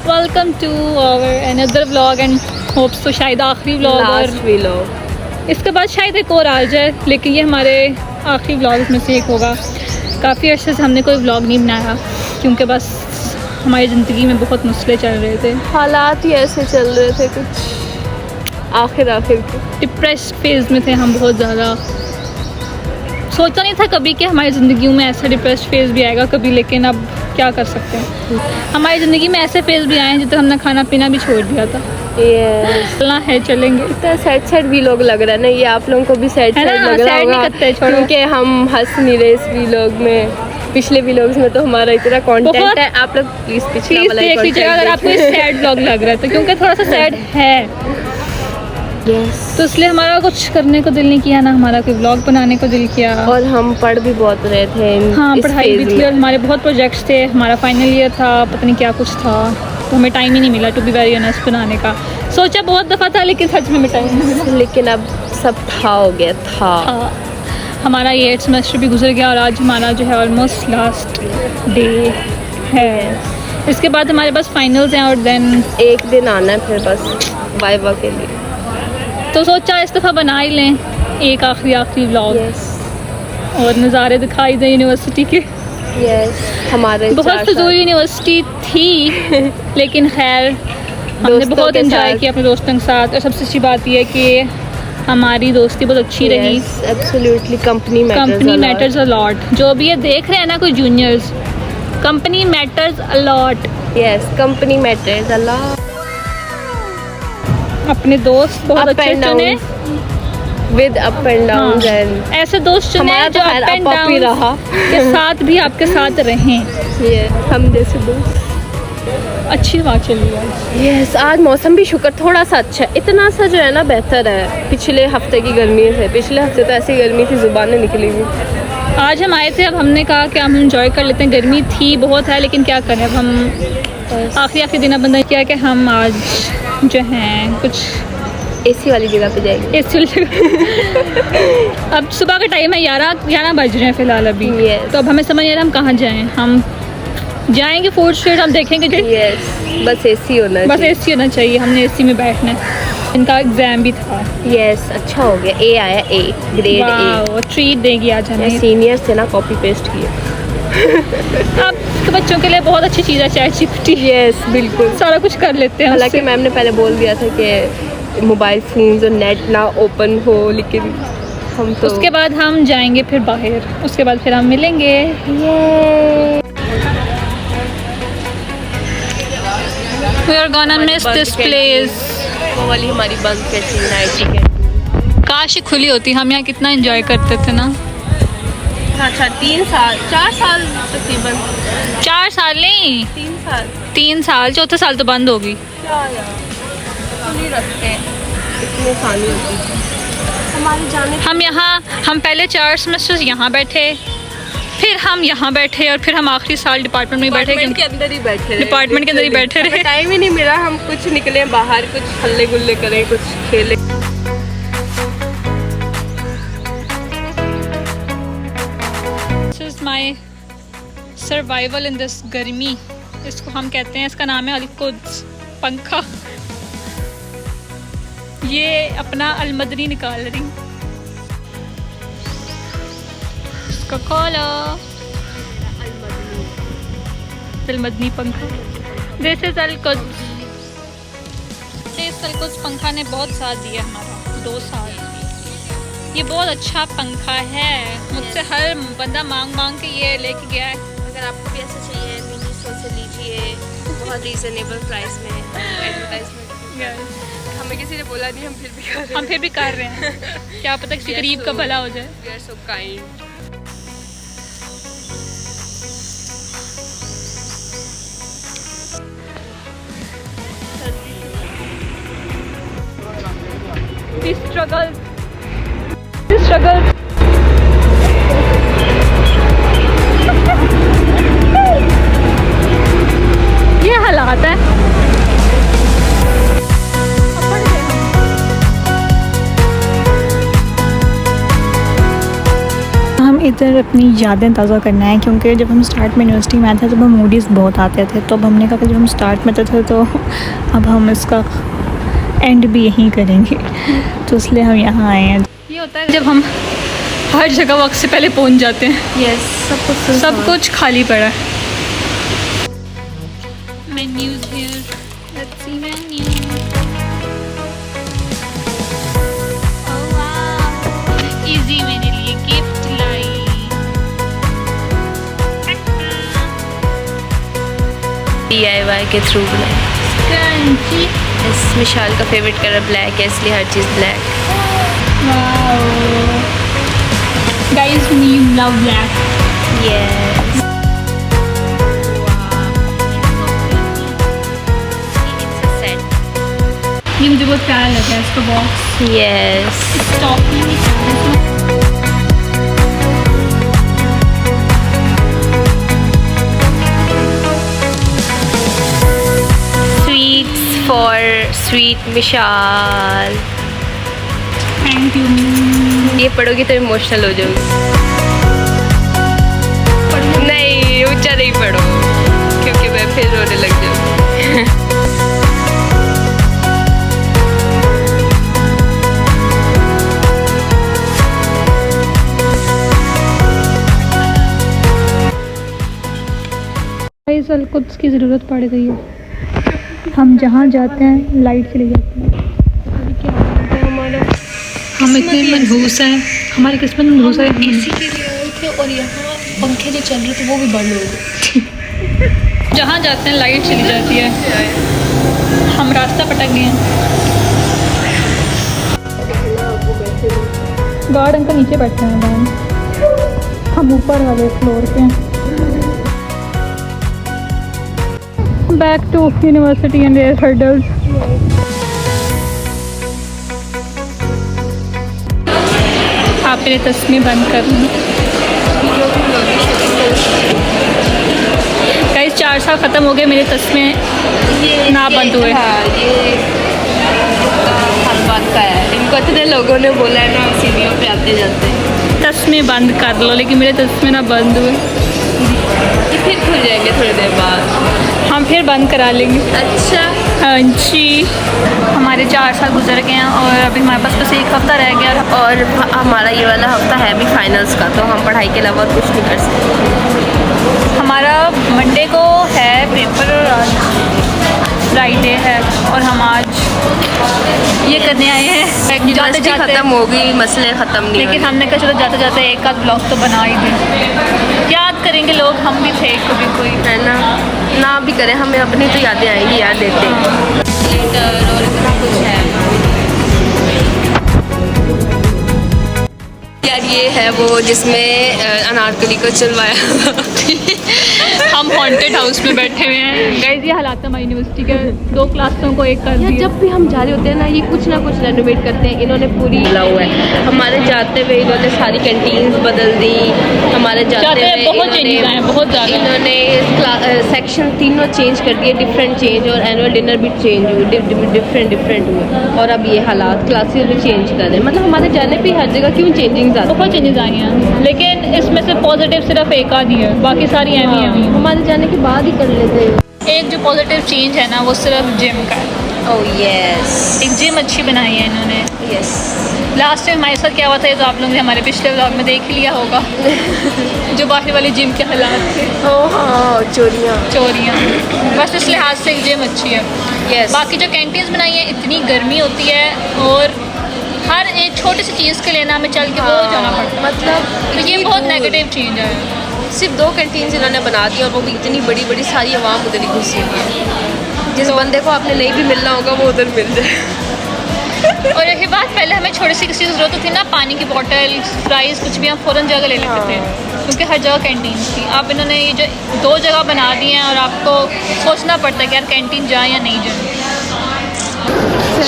Welcome to our another vlog and hopes तो शायद आखिरी व्लॉग और व्लॉग इसके बाद शायद एक और आ जाए, लेकिन ये हमारे आखिरी व्लॉग में से एक होगा। काफ़ी अर्से से हमने कोई व्लॉग नहीं बनाया क्योंकि बस हमारी ज़िंदगी में बहुत मसले चल रहे थे, हालात ही ऐसे चल रहे थे, कुछ आखिर के डिप्रेस्ड फेज़ में थे हम बहुत ज़्यादा। सोचा नहीं था कभी कि हमारी ज़िंदगी में ऐसा डिप्रेस्ड फेज़ भी आएगा कभी, लेकिन अब क्या कर सकते हैं। हमारी ज़िंदगी में ऐसे फेज़ भी आए हैं जितना हमने खाना पीना भी छोड़ दिया था। चलना है चलेंगे। इतना सैड भी लोग लग रहा है ना, ये आप लोगों को भी सैड लग रहा होगा क्योंकि हम हंस नहीं रहे इस व्लॉग में। पिछले व्लॉग्स में तो हमारा इतना कंटेंट है, आप लोग प्लीज पिछला वाला देख लीजिएगा अगर आपको सैड व्लॉग लग रहा है तो, क्योंकि थोड़ा सा सैड है। तो इसलिए हमारा कुछ करने को दिल नहीं किया, ना हमारा कोई व्लॉग बनाने को दिल किया। और हम पढ़ भी बहुत रहे थे। हाँ, पढ़ाई भी थी और हमारे बहुत प्रोजेक्ट्स थे। हमारा फाइनल ईयर था, पता नहीं क्या कुछ था, तो हमें टाइम ही नहीं मिला टू बी वेरी ऑनेस्ट बनाने का। सोचा बहुत दफ़ा था लेकिन सच में टाइम नहीं मिला। लेकिन अब सब हो गया था। हमारा ये 8th सेमेस्टर भी गुजर गया और आज हमारा जो है ऑलमोस्ट लास्ट डे है। इसके बाद हमारे पास फाइनल्स हैं और देन एक दिन आना है फिर बस वाइवा के लिए। तो सोचा इस दफ़ा बना ही लें एक आखिरी व्लॉग और नज़ारे दिखाई दें यूनिवर्सिटी के। हमारे बहुत फजूल यूनिवर्सिटी थी लेकिन खैर हमने बहुत एंजॉय किया अपने दोस्तों के साथ। और सबसे अच्छी बात यह है कि हमारी दोस्ती बहुत अच्छी रही। Absolutely company matters a lot. जो भी ये देख रहे हैं ना कोई juniors, company matters a lot. Yes, company matters a lot. अपने दोस्त बहुत अच्छे चुने with up and down and ऐसे दोस्त चुने जो अप एंड डाउन के साथ भी आपके साथ रहें। हम जैसे दोस्त। अच्छी बात चल रही है। यस, आज मौसम भी शुक्र थोड़ा सा अच्छा है, इतना सा जो है ना बेहतर है पिछले हफ्ते की गर्मी से। पिछले हफ्ते तो ऐसी गर्मी थी जुबानें निकली हुई। आज हम आए थे, अब हमने कहा कि हम इंजॉय कर लेते हैं। गर्मी थी बहुत है लेकिन क्या करें, अब हम आखिरी दिन बंदा किया कि हम आज जो हैं कुछ एसी वाली जगह पे जाएंगे। एसी वाली जगह। अब सुबह का टाइम है, 11 बज रहे हैं फ़िलहाल अभी। तो अब हमें समझ नहीं आ रहा हम कहाँ जाएं। हम जाएंगे फूड स्ट्रीट, हम देखेंगे जो बस एसी होना चाहिए। हमने एसी में बैठना है। इनका एग्जाम भी था। अच्छा हो गया, ए आया, ए ग्रेड ए। ट्रीट देगी आज हमें। सीनियर से ना कॉपी पेस्ट किया। अब तो बच्चों के लिए बहुत अच्छी चीज़ है ChatGPT। बिल्कुल सारा कुछ कर लेते हैं। हालांकि मैम ने पहले बोल दिया था कि मोबाइल फोन्स और नेट ना ओपन हो, लेकिन हम तो उसके बाद हम जाएंगे फिर बाहर, उसके बाद फिर हम मिलेंगे। We are gonna miss this place। वो वाली हमारी बंद कैंटीन नाइट। काश खुली होती, हम यहाँ कितना एंजॉय करते थे ना। अच्छा 4 साल तकरीबन। 4 साल नहीं, 3 साल। चौथे साल तो बंद होगी। क्या यार, खुली रखते हैं, इतने साल होती हमारी जाने। हम पहले 4 सेमेस्टर्स यहाँ बैठे, फिर हम यहाँ बैठे और फिर हम आखिरी साल डिपार्टमेंट में बैठे। डिपार्टमेंट के अंदर ही बैठे रहे। टाइम ही नहीं मिला, हम कुछ निकले बाहर, कुछ हल्ले गुल्ले करें, कुछ खेले। This is my survival in this गर्मी, इसको हम कहते हैं। इसका नाम है अलकुद्स पंखा। ये अपना अलमदनी निकाल रही, इसको खोलो। अलमदनी पंखा। This is Alquds. इस अलकुद्स पंखा ने बहुत साथ दिया हमारा, 2 साल। ये बहुत अच्छा पंखा है, मुझसे हर बंदा मांग के ये लेके गया है। अगर आपको भी ऐसा चाहिए मिनी स्टोर से लीजिए, बहुत रीजनेबल प्राइस में। एडवर्टाइजमेंट हमें किसी ने बोला नहीं, हम फिर भी कर रहे हैं। क्या पता किसी गरीब का भला हो जाए। We are so kind। Struggle ये हालात है। हम इधर इधर अपनी यादें ताज़ा करना है, क्योंकि जब हम स्टार्ट में यूनिवर्सिटी में आए थे तब हम मूडीज़ बहुत आते थे, तो अब हमने कहा कि जब हम स्टार्ट में थे तो अब हम इसका एंड भी यहीं करेंगे, तो इसलिए हम यहाँ आए हैं। ये होता है जब हम हर जगह वक्त से पहले पहुंच जाते हैं। यस, सब कुछ खाली पड़ा है। Menus here. Let's see menu. Oh wow. Easy मेरे लिए गिफ्ट लाई। DIY के थ्रू बनाए। क्रंची। इस विशाल का फेवरेट कलर ब्लैक है, इसलिए हर चीज़ black. Wow. Guys, we love black. Yes. ये मुझे बहुत प्यारा लगा है इसका बॉक्स। यस। टॉप में भी प्यारा है। Sweets for sweet Vishal. Thank you. ये पढ़ोगी तो इमोशनल हो जाओगी। नहीं, ऊंचा नहीं पढ़ो, क्योंकि मैं फिर रोने लग जाऊंगी। इस साल कुछ की ज़रूरत पड़ गई है। हम जहाँ जाते हैं लाइट चली जाती है। हम इतने मनहूस हैं, हमारी किस्मत मनहूस है। एसी के लिए आए थे और यहाँ पंखे जो चल रहे थे वो भी बंद हो गए। जहाँ जाते हैं लाइट चली जाती है। हम रास्ता भटक गए हैं। गार्ड अंकल नीचे बैठे हैं मैम, हम ऊपर वाले फ्लोर पे हैं। Back to university and their hurdles. आप मेरे तस्वीर बंद कर लो। गाइस 4 साल ख़त्म हो गए, मेरे तस्वीर ना बंद हुए। ये हर बात का है। इनको इतने लोगों ने बोला है ना सीढ़ियों पे आते जाते। तस्वीर बंद कर लो, लेकिन मेरे तस्वीर ना बंद हुए। ये फिर खुल जाएंगे थोड़ी देर बाद। हम फिर बंद करा लेंगे। अच्छा। हाँ जी। हमारे 4 साल गुजर गए हैं और अभी हमारे पास बस 1 हफ़्ता रह गया और हमारा ये वाला हफ्ता है भी फाइनल्स का, तो हम पढ़ाई के अलावा कुछ नहीं कर सकते। हमारा मंडे को है पेपर और आज फ्राइडे है, और हम आज ये करने आए हैं। जाते जाते ख़त्म हो गई, मसले ख़त्म नहीं। लेकिन हमने कहा चलो जाते जाते एक आध ब्लॉग तो बना ही दें, याद करेंगे लोग हम भी थे कभी कोई, है ना भी करें, हमें अपनी तो यादें आएंगी याद देते लेटर और इतना कुछ है। यार ये है वो जिसमें अनारकली को चलवाया। हम हॉन्टेड हाउस में बैठे हुए हैं। गाइस ये हालात है हमारी यूनिवर्सिटी के, 2 क्लासों को एक कर दिया। जब भी हम जा रहे होते हैं ना, ये कुछ ना कुछ रेनोवेट करते हैं। इन्होंने पूरी मिला हुआ है। हमारे जाते हुए इन्होंने सारी कैंटीन्स बदल दी। हमारे जाते हुए बहुत चेंजेस आए, बहुत ज़्यादा। इन्होंने सेक्शन तीनों चेंज कर दिए, डिफरेंट चेंज, और एनुअल डिनर भी चेंज हुए, डिफरेंट हुए। और अब ये हालात क्लासेस भी चेंज कर रहे हैं। मतलब हमारे जाने पे हर जगह क्यों चेंजिंग आती है, बहुत चेंजेस आई हैं, लेकिन इसमें से पॉजिटिव सिर्फ एक आधी है, बाकी सारी एम ही हैं। हमारे जाने के बाद ही कर लेते हैं। एक जो पॉजिटिव चेंज है ना वो सिर्फ जिम का है। Oh yes. एक जिम अच्छी बनाई है इन्होंने। यस। लास्ट टाइम हमारे साथ क्या हुआ था ये तो आप लोगों ने हमारे पिछले व्लॉग में देख लिया होगा। जो बाहर वाली जिम के हालात थे। ओह हाँ, चोरियाँ। बस इस लिहाज से एक जिम अच्छी है। यस। बाकी जो कैंटीन्स बनाई है, इतनी गर्मी होती है और हर एक छोटी सी चीज़ के लिए ना हमें चल के वो जाना पड़ता है। मतलब तो ये बहुत नेगेटिव चेंज है। सिर्फ 2 कैंटीन इन्होंने बना दी और वो भी इतनी बड़ी बड़ी, सारी आवाम उधर ही घुसी हुई है। जिस बंदे को आपने नहीं भी मिलना होगा वो उधर मिल जाए। और यही बात, पहले हमें छोटी सी किसी की ज़रूरत होती ना, पानी की बोतल, फ्राइज़, कुछ भी हम फ़ौरन जगह ले लेते थे, क्योंकि हर जगह कैंटीन थी। आप इन्होंने ये जो 2 जगह बना दी हैं और आपको सोचना पड़ता है कि यार कैंटीन जाए या नहीं जाए।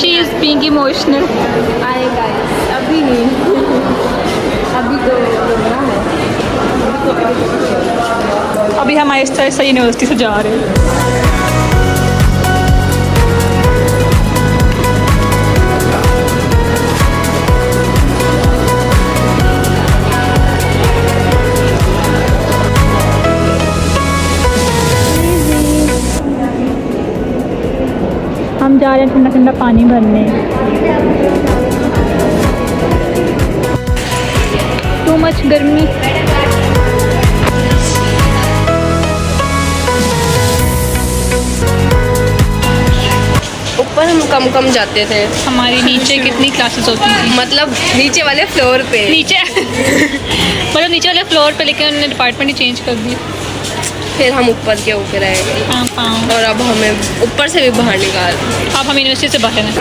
She is being emotional. आए गाइस, अभी नहीं, अभी तो है। अभी हम आहिस्ता आहिस्ता यूनिवर्सिटी से जा रहे हैं। हम जा रहे हैं ठंडा ठंडा पानी भरने। टू मच गर्मी। ऊपर हम कम कम जाते थे, हमारी नीचे कितनी क्लासेस होती थी, मतलब नीचे वाले फ्लोर पे। नीचे मतलब नीचे वाले फ्लोर पे, लेकिन उन्होंने डिपार्टमेंट ही चेंज कर दी। फिर हम ऊपर के ऊपर रह गए हाँ हाँ। और अब हमें ऊपर से भी बाहर निकाल। अब हम यूनिवर्सिटी से बाहर हैं।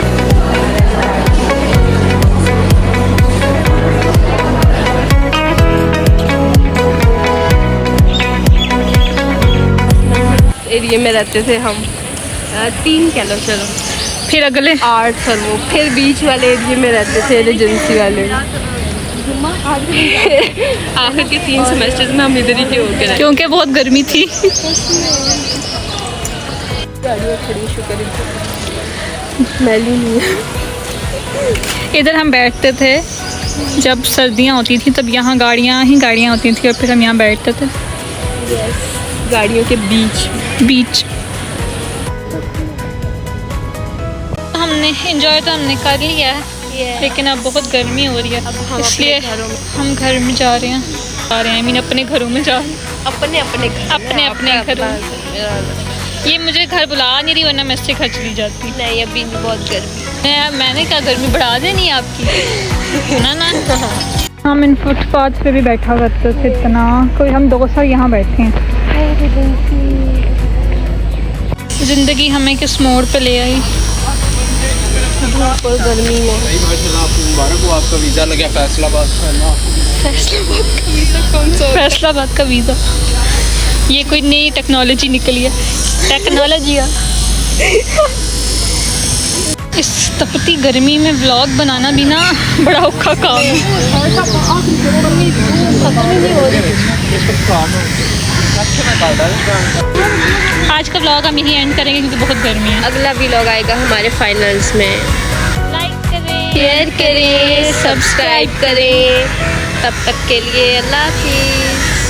एरिया में रहते थे हम, 3 कह लो चलो, फिर अगले आर्ट्स और वो, फिर बीच वाले एरिया में रहते थे एजेंसी वाले। आखिर के 3 सेमेस्टर्स में हम इधर ही के होके रहे, क्योंकि बहुत गर्मी थी। गाड़ियाँ खड़ी शुक्र मैली नहीं है। इधर हम बैठते थे जब सर्दियाँ होती थी, तब यहाँ गाड़ियाँ ही गाड़ियाँ होती थी और फिर हम यहाँ बैठते थे गाड़ियों के बीच। हमने एंजॉय तो हमने कर लिया है, लेकिन अब बहुत गर्मी हो रही है, इसलिए हम घर में जा रहे हैं। I mean अपने घरों में जा रहे हैं, अपने घरों में। ये मुझे घर बुला नहीं रही, वरना मैं इससे घर चली जाती। नहीं, अभी बहुत गर्मी। मैंने क्या गर्मी बढ़ा देनी है आपकी? ना हम इन फुटपाथ पे भी बैठा करते थे इतना, कोई हम 2 साल यहाँ बैठे हैं। ज़िंदगी हमें किस मोड़ पे ले आई। और गर्मी में मुबारक हो, आपका वीज़ा लगा फैसलाबाद का ना। फैसलाबाद का वीज़ा, ये कोई नई टेक्नोलॉजी निकली है। टेक्नोलॉजी इस तपती गर्मी में व्लॉग बनाना भी ना बड़ा औखा काम है। आज का व्लॉग हम यहीं एंड करेंगे क्योंकि बहुत गर्मी है। अगला व्लॉग आएगा हमारे फाइनल्स में। लाइक करें, शेयर करें, सब्सक्राइब करें। तब तक के लिए अल्लाह हाफिज़।